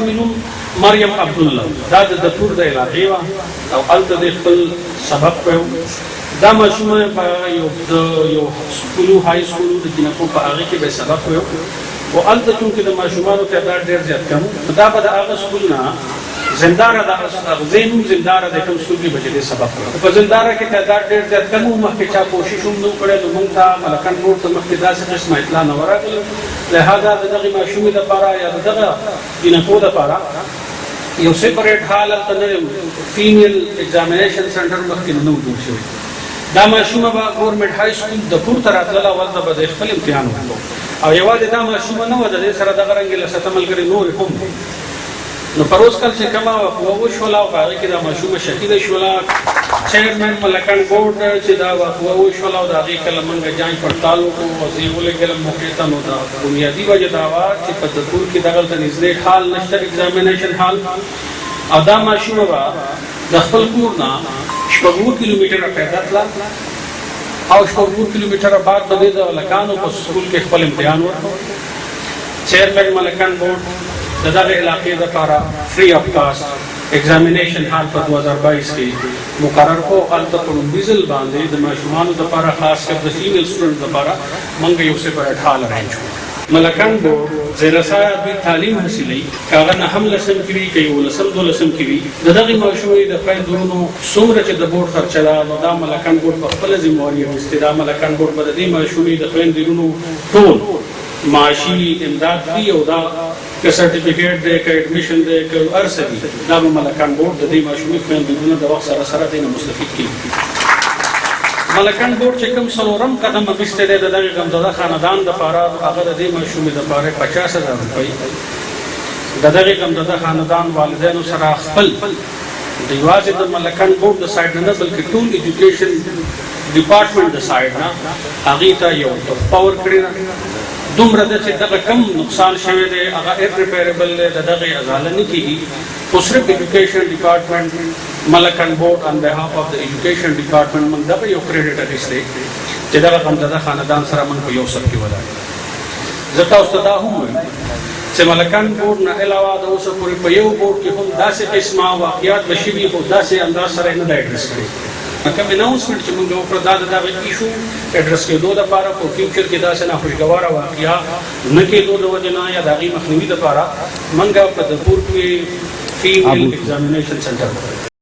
ماشومې نوم مریم عبدالله دا د دپور د علاقې وه او هلته د خپل سبق ویو. دا ماشومه په یو سکولو های سکولو د جنکو په هغې کې به سبق ویو او هلته چونکې د ماشومانو تعداد ډېر زیات کم دا به د هغه سکول نه زنداره د غزې نوم زنداره د کوم سکول کې به چې سبق ویو. په زنداره کې تعداد ډېر زیات کم و، مخکې چا کوشش هم نه و کړی، نو موږ ته ملکن بورډ ته مخکې داسې قسمه اطلاع نه ورغله. لهذا د دغې ماشومې دپاره یا د دغه جنکو دپاره یو سپریټ حال هلته نه فیمیل ایگزامینیشن سنټر مخکې نه و جوړ شوی. دا ماشومه به ګورنمنټ های سکول د پور ته راتلله، ولته به د خپل امتحان وکړو او یوازې دا ماشومه نه وه، د دې سره دغه رنګې لسته ملګرې نورې هم دي. نو پروز کال چې کومه وقوه وشوله او په هغې کې دا ماشومه شهیده شوله. چیرمین ملکن بورډ چې دا وقوه وشوله او د هغې کله موږ جانچ پړتال وکړو او زه یې ولېږلم موقع ته، نو دا بنیادي وجه دا وه چې په دپور کې دغلته نږدې حال نشته ایگزامینیشن حال، او دا ماشومه به د خپل کور نه 6 کیلومیټره پیدا تله او 6 کیلومیټره بعد به د هلکانو په سکول کې خپل امتحان ورکړو. چیرمین ملکن بورډ د دغه علاقې دپاره فری آف کاسټ ایگزامینیشن حال په 2022 کې مقرر کړو. هلته په لومړي ځل باندې د ماشومانو دپاره خاص کر د فیمیل سټوډنټ دپاره موږ یو سپریټ حال ارینج کړو. ملکن بورډ زیرسایه دوی تعلیم حاصلوي، که هغه 9 لسم کې وي، که 11 12 کې وي. د دغې ماشومې د خویندرونو څومره چې د بورډ خرچه ده، نو دا ملکن بورډ په خپله ذمهواري اخیستې. دا ملکن بورډ به د دې ماشومې د خویندرونو ټول معاشي امداد کړي او دا که سرټیفیکیټ دی، که ایډمیشن دی، که هر څه وي، دا به ملکن بورډ د دې ماشومې خویندرونه د وخت سره سره دې نه مستفید کېږي. ملکن بورډ چې کوم څلورم قدم اخیستی دی د دغې غمزده خاندان دپاره، هغه د دې ماشومې دپاره 50,000 روپۍ د دغې غمزده خاندان والدینو سره خپل د یوازې د ملکن بورډ د سایډ نه بلکې ټول ایجوکیشن ډپارټمنټ د سایډ نه هغې ته یو تحفه ورکړې ده. دومره ده چې دغه کم نقصان شوی دی هغه ایرریپیریبل دی، د دغې ازاله نه کېږي. خو صرف ایجوکیشن ډپارټمنټ ملکن بورډ آن بهاف آف د ایجوکیشن ډپارټمنټ موږ دغه یو کریډټ اخیستی چې دغه غمزده خاندان سره موږ په یو سر کې ولاړ. زه تاسو ته دا هم وایم چې ملکن بورډ نه علاوه د اوسه پورې په یو بورډ کې هم داسې قسمه واقعات به شوي خو داسې انداز سره یې نه دی اډرس کړی. کوم اناونسمنټ چې موږ وکړو دا د دغه ایشو اډرس کېدو دپاره په فیوچر کې داسې ناخوشګواره واقعه نه کېدو د وجې نه یا د هغې مخنیوي دپاره موږ په دپور کې فیمیل ایگزامینیشن سنټر